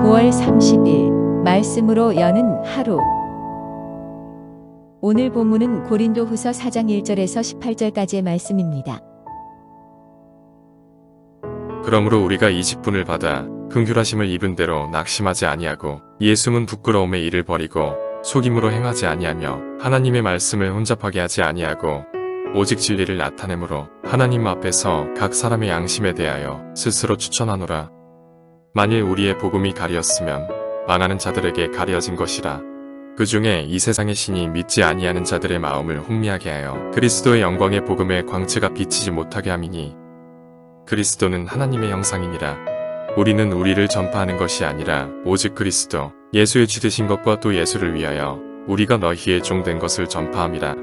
9월 30일 말씀으로 여는 하루. 오늘 본문은 고린도후서 4장 1절에서 18절까지의 말씀입니다. 그러므로 우리가 이 직분을 받아 긍휼하심을 입은 대로 낙심하지 아니하고 이의 숨은 부끄러움의 일을 버리고 속임으로 행하지 아니하며 하나님의 말씀을 혼잡하게 하지 아니하고 오직 진리를 나타내므로 하나님 앞에서 각 사람의 양심에 대하여 스스로 추천하노라. 만일 우리의 복음이 가리었으면 망하는 자들에게 가려진 것이라. 그 중에 이 세상의 신이 믿지 아니하는 자들의 마음을 혼미하게 하여 그리스도의 영광의 복음의 광채가 비치지 못하게 함이니 그리스도는 하나님의 형상이니라. 우리는 우리를 전파하는 것이 아니라 오직 그리스도 예수의 쥐되신 것과 또 예수를 위하여 우리가 너희의 종 된 것을 전파함이라.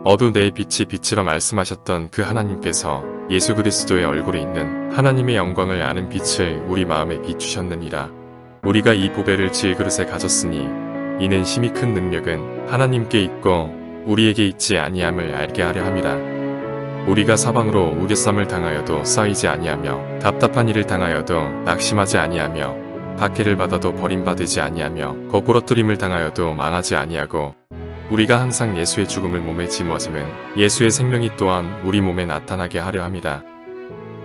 어두 내 빛이 빛이라 말씀하셨던 그 하나님께서 예수 그리스도의 얼굴에 있는 하나님의 영광을 아는 빛을 우리 마음에 비추셨느니라. 우리가 이 보배를 질그릇에 가졌으니 이는 힘이 큰 능력은 하나님께 있고 우리에게 있지 아니함을 알게 하려 함이라. 우리가 사방으로 우겨쌈을 당하여도 쌓이지 아니하며 답답한 일을 당하여도 낙심하지 아니하며 박해를 받아도 버림받지 아니하며 거꾸러뜨림을 당하여도 망하지 아니하고 우리가 항상 예수의 죽음을 몸에 짊어짐은 예수의 생명이 또한 우리 몸에 나타나게 하려 함이라.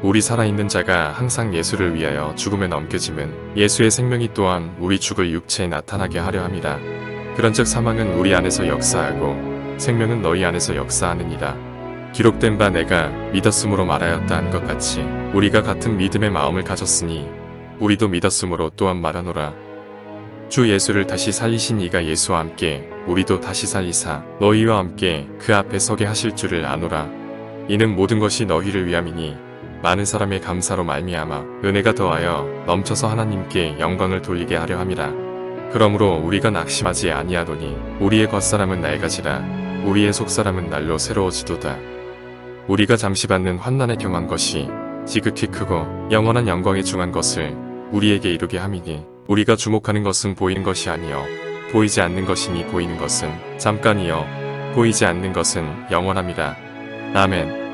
우리 살아있는 자가 항상 예수를 위하여 죽음에 넘겨짐은 예수의 생명이 또한 우리 죽을 육체에 나타나게 하려 함이라. 그런즉 사망은 우리 안에서 역사하고 생명은 너희 안에서 역사하느니라. 기록된 바 내가 믿었으므로 말하였다 한 것 같이 우리가 같은 믿음의 마음을 가졌으니 우리도 믿었으므로 또한 말하노라. 주 예수를 다시 살리신 이가 예수와 함께 우리도 다시 살리사 너희와 함께 그 앞에 서게 하실 줄을 아노라. 이는 모든 것이 너희를 위함이니 많은 사람의 감사로 말미암아 은혜가 더하여 넘쳐서 하나님께 영광을 돌리게 하려 함이라. 그러므로 우리가 낙심하지 아니하노니 우리의 겉사람은 낡아지라 우리의 속사람은 날로 새로워지도다. 우리가 잠시 받는 환난에 경한 것이 지극히 크고 영원한 영광에 중한 것을 우리에게 이루게 함이니 우리가 주목하는 것은 보이는 것이 아니요 보이지 않는 것이니 보이는 것은 잠깐이요 보이지 않는 것은 영원함이라. 아멘.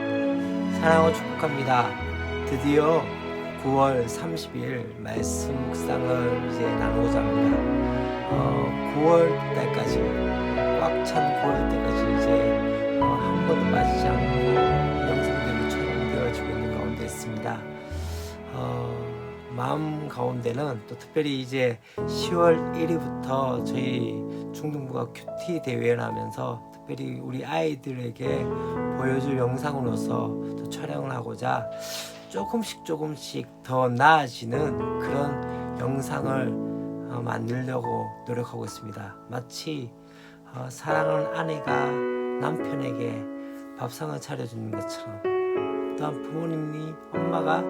사랑하고 축복합니다. 드디어 9월 30일 말씀 묵상을 이제 나누고자 합니다. 9월 달까지 꽉 찬 9월 때까지 이제 한 번도 빠지지 않고 영상들이 촬영되어지고 있는 가운데 있습니다. 마음 가운데는 또 특별히 이제 10월 1일부터 저희 중등부가 큐티 대회를 하면서 특별히 우리 아이들에게 보여줄 영상으로서 또 촬영을 하고자 조금씩 더 나아지는 그런 영상을 만들려고 노력하고 있습니다. 마치 사랑하는 아내가 남편에게 밥상을 차려주는 것처럼, 또한 부모님이 엄마가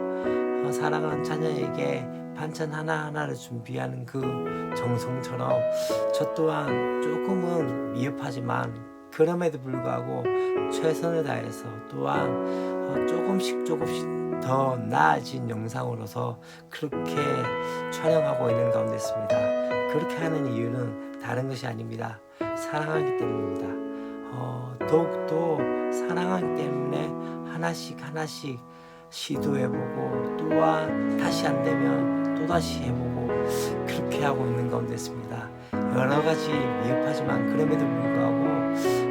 사랑하는 자녀에게 반찬 하나하나를 준비하는 그 정성처럼 저 또한 조금은 미흡하지만 그럼에도 불구하고 최선을 다해서 또한 조금씩 더 나아진 영상으로서 그렇게 촬영하고 있는 가운데 있습니다. 그렇게 하는 이유는 다른 것이 아닙니다. 사랑하기 때문입니다. 더욱더 사랑하기 때문에 하나씩 시도해보고 또한 다시 안 되면 또다시 해보고 그렇게 하고 있는 가운데 있습니다. 여러 가지 미흡하지만 그럼에도 불구하고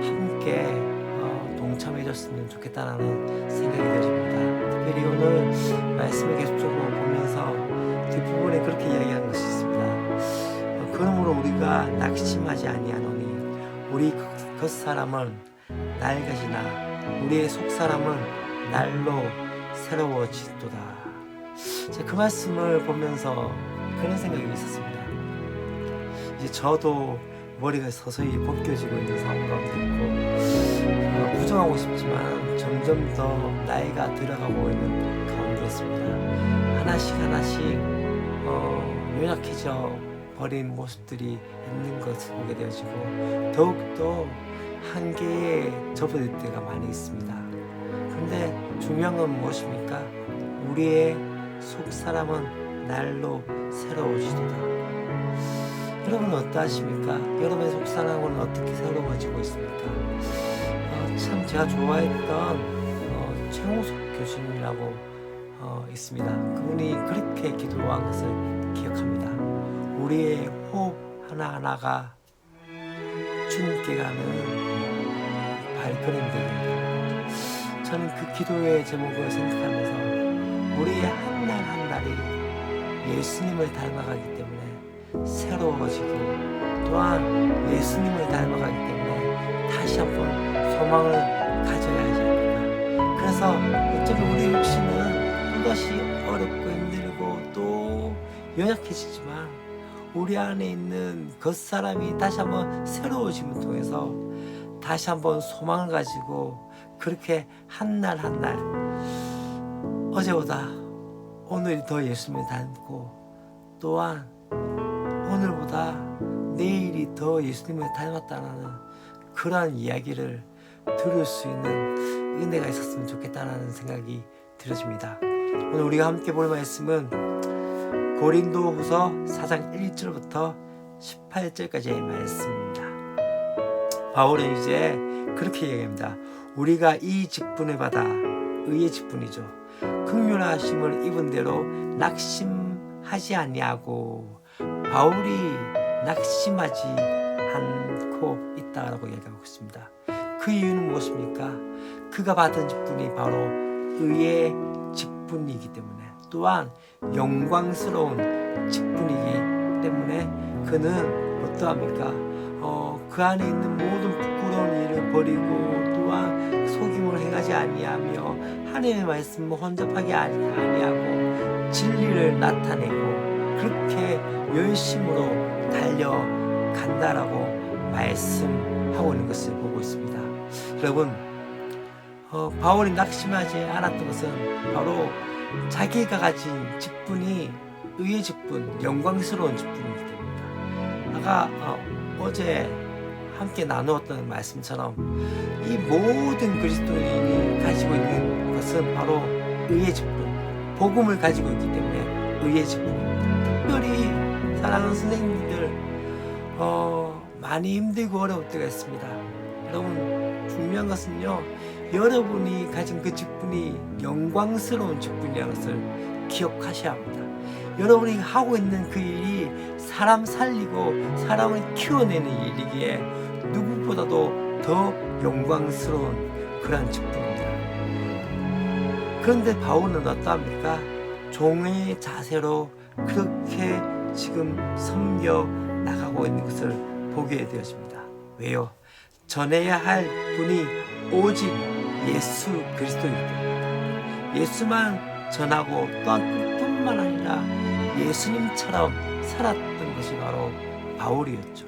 함께 동참해줬으면 좋겠다는 생각이 들입니다. 특별히 오늘 말씀을 계속적으로 보면서 뒷부분에 그렇게 이야기하는 것이 있습니다. 그러므로 우리가 낙심하지 아니하노니 우리 겉사람은 낡아지나 우리의 속사람은 날로 새로워지도다. 제가 그 말씀을 보면서 그런 생각이 있었습니다. 이제 저도 머리가 서서히 벗겨지고 있는 상황 가운데 있고 부정하고 싶지만 점점 더 나이가 들어가고 있는 가운데 있습니다. 하나씩 연약해져 버린 모습들이 있는 것을 보게 되어지고 더욱더 한계에 접어들 때가 많이 있습니다. 그런데 중요한 건 무엇입니까? 우리의 속사람은 날로 새로워지도다. 여러분은 어떠하십니까? 여러분의 속사람은 어떻게 새로워지고 있습니까? 참 제가 좋아했던 최홍석 교수님이라고 있습니다. 그분이 그렇게 기도한 것을 기억합니다. 우리의 호흡 하나하나가 주님께 가는 발걸음들입니다. 저는 그 기도의 제목을 생각하면서 우리의 한 날 한 날이 예수님을 닮아가기 때문에 새로워지고 또한 예수님을 닮아가기 때문에 다시 한번 소망을 가져야 하지 않을까. 그래서 어쩌면 우리 육신은 또다시 어렵고 힘들고 또 연약해지지만 우리 안에 있는 겉사람이 다시 한번 새로워짐을 통해서 다시 한번 소망을 가지고 그렇게 한 날 한 날 어제보다 오늘이 더 예수님을 닮고 또한 오늘보다 내일이 더 예수님을 닮았다는 그러한 이야기를 들을 수 있는 은혜가 있었으면 좋겠다는 생각이 들어집니다. 오늘 우리가 함께 볼 말씀은 고린도후서 4장 1절부터 18절까지의 말씀입니다. 바울은 이제 그렇게 얘기합니다. 우리가 이 직분을 받아 의의 직분이죠. 긍휼하심을 입은 대로 낙심하지 아니하고 바울이 낙심하지 않고 있다라고 얘기하고 있습니다. 그 이유는 무엇입니까? 그가 받은 직분이 바로 의의 직분이기 때문에 또한 영광스러운 직분이기 때문에 그는 어떠합니까? 그 안에 있는 모든 부끄러운 일을 버리고 또한 속임을 행하지 아니하며 하나님의 말씀을 혼잡하게 아니하고 진리를 나타내고 그렇게 열심으로 달려간다라고 말씀하고 있는 것을 보고 있습니다. 여러분, 바울이 낙심하지 않았던 것은 바로 자기가 가진 직분이 의의 직분, 영광스러운 직분이기 때문입니다. 아까 어제 함께 나누었던 말씀처럼 이 모든 그리스도인이 가지고 있는 것은 바로 의의 직분, 복음을 가지고 있기 때문에 의의 직분입니다. 특별히 사랑하는 선생님들 많이 힘들고 어려울 때가 있습니다. 여러분, 중요한 것은요, 여러분이 가진 그 직분이 영광스러운 직분이라는 것을 기억하셔야 합니다. 여러분이 하고 있는 그 일이 사람 살리고 사람을 키워내는 일이기에 누구보다도 더 영광스러운 그런 직분입니다. 그런데 바울은 어떠합니까? 종의 자세로 그렇게 지금 섬겨 나가고 있는 것을 보게 되었습니다. 왜요? 전해야 할 분이 오직 예수 그리스도이기 때문에 예수만 전하고 또한 뿐만 아니라 예수님처럼 살았던 것이 바로 바울이었죠.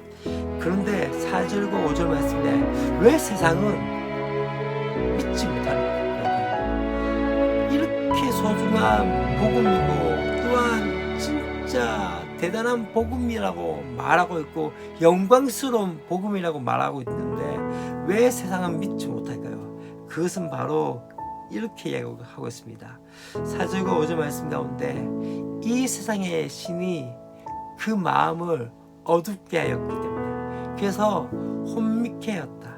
그런데 4절과 5절 말씀에 왜 세상은 믿지 못하는 걸까요? 이렇게 소중한 복음이고 또한 진짜 대단한 복음이라고 말하고 있고 영광스러운 복음이라고 말하고 있는데 왜 세상은 믿지 못할까요? 그것은 바로 이렇게 이야기하고 있습니다. 4절과 5절 말씀 가운데 이 세상의 신이 그 마음을 어둡게 하였기 때문에 그래서 혼미케 하였다.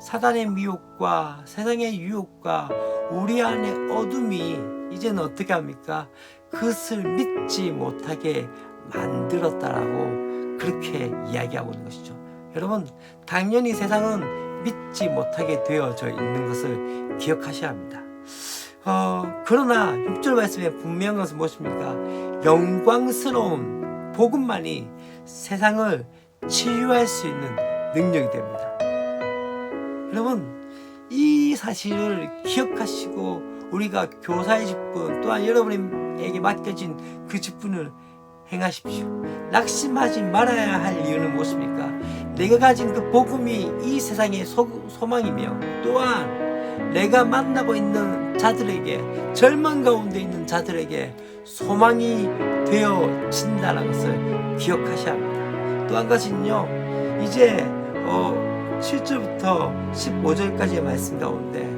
사단의 미혹과 세상의 유혹과 우리 안의 어둠이 이제는 어떻게 합니까? 그것을 믿지 못하게 만들었다라고 그렇게 이야기하고 있는 것이죠. 여러분, 당연히 세상은 믿지 못하게 되어져 있는 것을 기억하셔야 합니다. 그러나 6절 말씀에 분명한 것은 무엇입니까? 영광스러운 복음만이 세상을 치유할 수 있는 능력이 됩니다. 여러분, 이 사실을 기억하시고 우리가 교사의 직분 또한 여러분에게 맡겨진 그 직분을 행하십시오. 낙심하지 말아야 할 이유는 무엇입니까? 내가 가진 그 복음이 이 세상의 소망이며 또한 내가 만나고 있는 자들에게 절망 가운데 있는 자들에게 소망이 되어진다는 것을 기억하셔야 합니다. 또 한 가지는요, 이제 7절부터 15절까지의 말씀 가운데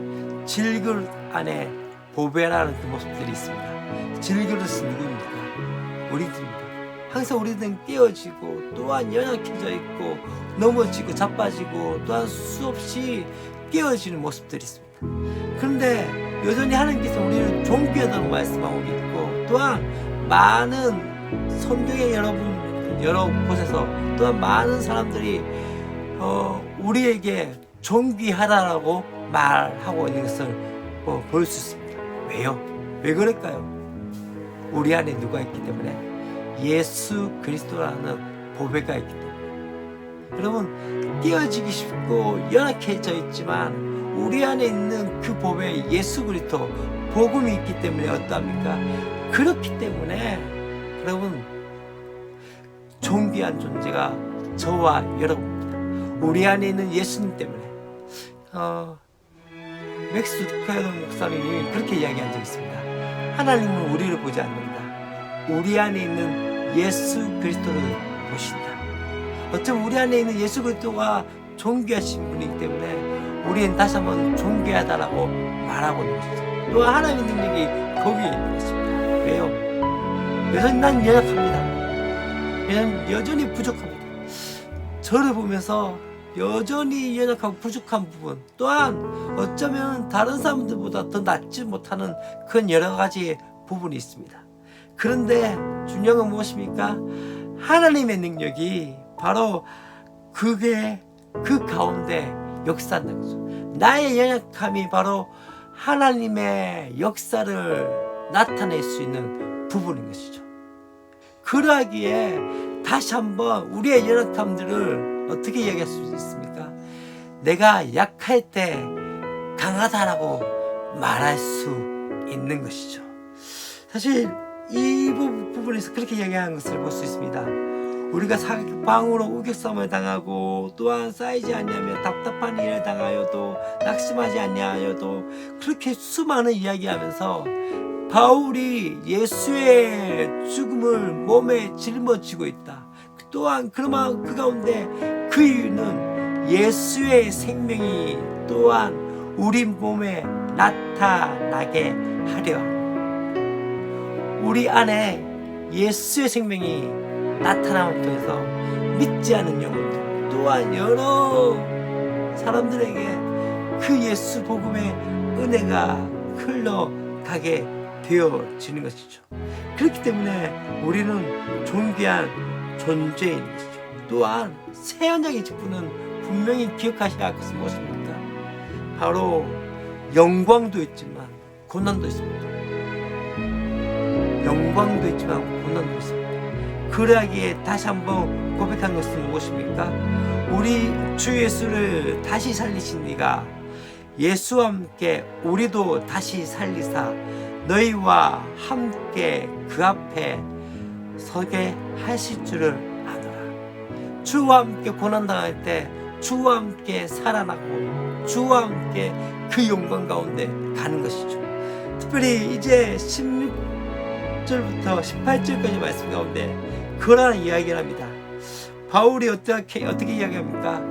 질그릇 안에 보배라는 그 모습들이 있습니다. 질그릇은 누구입니까? 우리들입니다. 항상 우리들은 깨어지고 또한 연약해져 있고 넘어지고 자빠지고 또한 수없이 깨어지는 모습들이 있습니다. 그런데 여전히 하나님께서 우리를 존귀하다고 말씀하고 있고 또한 많은 성경의 여러분 여러 곳에서 또한 많은 사람들이 우리에게 존귀하다라고 말하고 있는 것을 볼 수 있습니다. 왜요? 왜 그럴까요? 우리 안에 누가 있기 때문에? 예수 그리스도라는 보배가 있기 때문에. 여러분, 띄어지기 쉽고 연약해져 있지만 우리 안에 있는 그 보배 예수 그리스도 복음이 있기 때문에 어떠합니까? 그렇기 때문에 여러분, 존귀한 존재가 저와 여러분입니다. 우리 안에 있는 예수님 때문에. 맥스 루카야도 목사님이 그렇게 이야기한 적이 있습니다. 하나님은 우리를 보지 않는다. 우리 안에 있는 예수 그리스도를 보신다. 어쩌면 우리 안에 있는 예수 그리스도가 존귀하신 분이기 때문에 우리는 다시 한번 존귀하다라고 말하고 있는 것이죠. 또한 하나님의 능력이 거기에 있는 것입니다. 왜요? 여전히 난 연약합니다. 여전히 부족합니다. 저를 보면서 여전히 연약하고 부족한 부분, 또한 어쩌면 다른 사람들보다 더 낫지 못하는 그런 여러 가지 부분이 있습니다. 그런데 중요한 건 무엇입니까? 하나님의 능력이 바로 그 가운데 역사한다는 거죠. 나의 연약함이 바로 하나님의 역사를 나타낼 수 있는 부분인 것이죠. 그러하기에 다시 한번 우리의 연약함들을 어떻게 이야기할 수 있습니까? 내가 약할 때 강하다라고 말할 수 있는 것이죠. 사실 이 부분에서 그렇게 이야기하는 것을 볼 수 있습니다. 우리가 사방으로 우격싸움을 당하고 또한 쌓이지 않냐며 답답한 일을 당하여도 낙심하지 않냐여도 그렇게 수많은 이야기하면서 바울이 예수의 죽음을 몸에 짊어지고 있다. 또한 그러면 그 가운데 그 이유는 예수의 생명이 또한 우리 몸에 나타나게 하려 우리 안에 예수의 생명이 나타남을 통해서 믿지 않은 영혼들 또한 여러 사람들에게 그 예수 복음의 은혜가 흘러가게 되어지는 것이죠. 그렇기 때문에 우리는 존귀한 존재인 것이죠. 또한 새 언약의 직분은 분명히 기억하셔야 할 것은 무엇입니까? 바로 영광도 있지만 고난도 있습니다. 영광도 있지만 고난도 있습니다. 그러하기에 다시 한번 고백한 것은 무엇입니까? 우리 주 예수를 다시 살리신 이가 예수와 함께 우리도 다시 살리사 너희와 함께 그 앞에 서게 하실 줄을 아노라. 주와 함께 고난당할 때 주와 함께 살아나고 주와 함께 그 영광 가운데 가는 것이죠. 특별히 이제 16절부터 18절까지 말씀 가운데 그러한 이야기를 합니다. 바울이 어떻게 이야기합니까?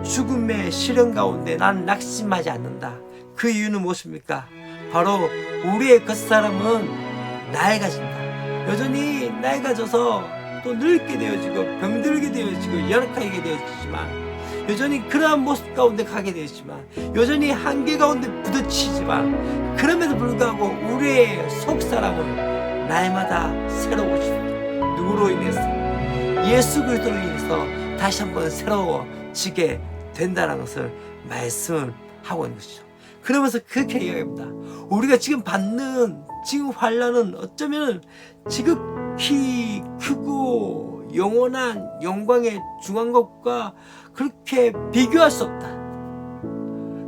죽음의 시련 가운데 난 낙심하지 않는다. 그 이유는 무엇입니까? 바로 우리의 겉사람은 낡아진다. 여전히 낡아져서 또 늙게 되어지고 병들게 되어지고 연약하게 되어지지만 여전히 그러한 모습 가운데 가게 되지만 여전히 한계 가운데 부딪히지만 그럼에도 불구하고 우리의 속사람은 날마다 새로워집니다. 누구로 인해서? 예수 그리스도로 인해서 다시 한번 새로워지게 된다는 것을 말씀을 하고 있는 것이죠. 그러면서 그렇게 이야기합니다. 우리가 지금 받는 지금 환난은 어쩌면 지극히 크고 영원한 영광에 중한 것과 그렇게 비교할 수 없다.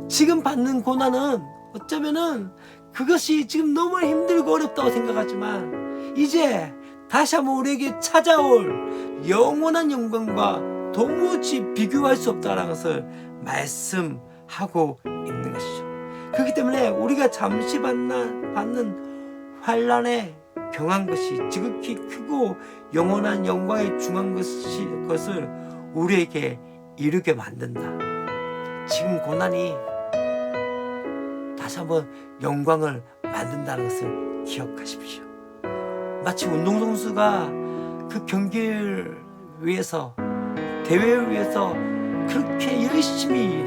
지금 받는 고난은 어쩌면은 그것이 지금 너무 힘들고 어렵다고 생각하지만 이제 다시 한번 우리에게 찾아올 영원한 영광과 도무지 비교할 수 없다는 것을 말씀하고 있는 것이죠. 그렇기 때문에 우리가 잠시 받는 환난에 경한 것이 지극히 크고 영원한 영광에 중한 것을 우리에게 이루게 만든다. 지금 고난이 다시 한번 영광을 만든다는 것을 기억하십시오. 마치 운동선수가 그 경기를 위해서 대회를 위해서 그렇게 열심히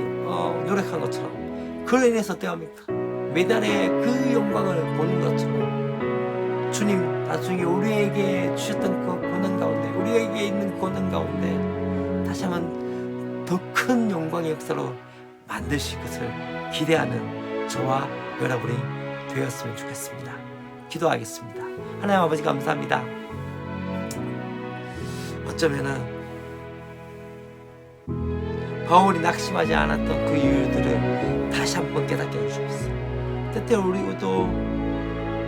노력한 것처럼 그로 인해서 어떡합니까? 메달의 그 영광을 보는 것처럼 주님 나중에 우리에게 주셨던 그 고난 가운데 우리에게 고난 가운데 다시 한번 더 큰 영광의 역사로 만드실 것을 기대하는 저와 여러분이 되었으면 좋겠습니다. 기도하겠습니다. 하나님 아버지 감사합니다. 어쩌면은 바울이 낙심하지 않았던 그 이유들을 다시 한번 깨닫게 해주셨어. 때때로 우리도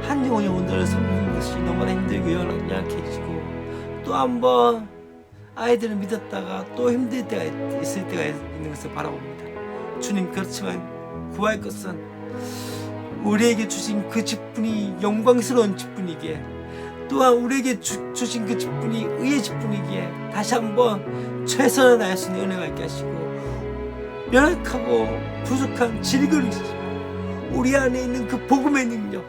한 영혼을 섬기는 것이 너무나 힘들고 연약해지고 또 한번 아이들을 믿었다가 또 힘들 때가 있을 때가 있는 것을 바라봅니다. 주님, 그렇지만 구할 것은 우리에게 주신 그 직분이 영광스러운 직분이기에 또한 우리에게 주신 그 직분이 의의 직분이기에 다시 한번 최선을 다할 수 있는 은혜가 있게 하시고 연약하고 부족한 질그릇이지만 우리 안에 있는 그 복음의 능력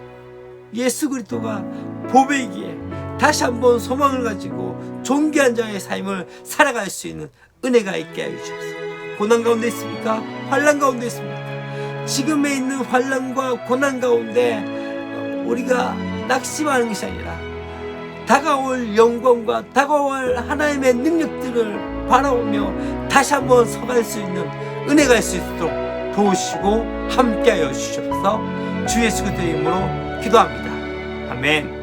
예수 그리스도가 보배이기에 다시 한번 소망을 가지고 존귀한 자의 삶을 살아갈 수 있는 은혜가 있게 하여 주옵소서. 고난 가운데 있습니까? 환난 가운데 있습니까? 지금에 있는 환난과 고난 가운데 우리가 낙심하는 것이 아니라 다가올 영광과 다가올 하나님의 능력들을 바라보며 다시 한번 서갈 수 있는 은혜가 있을 수 있도록 도우시고 함께하여 주시옵소서. 주 예수 그리스도의 이름으로 기도합니다. 아멘.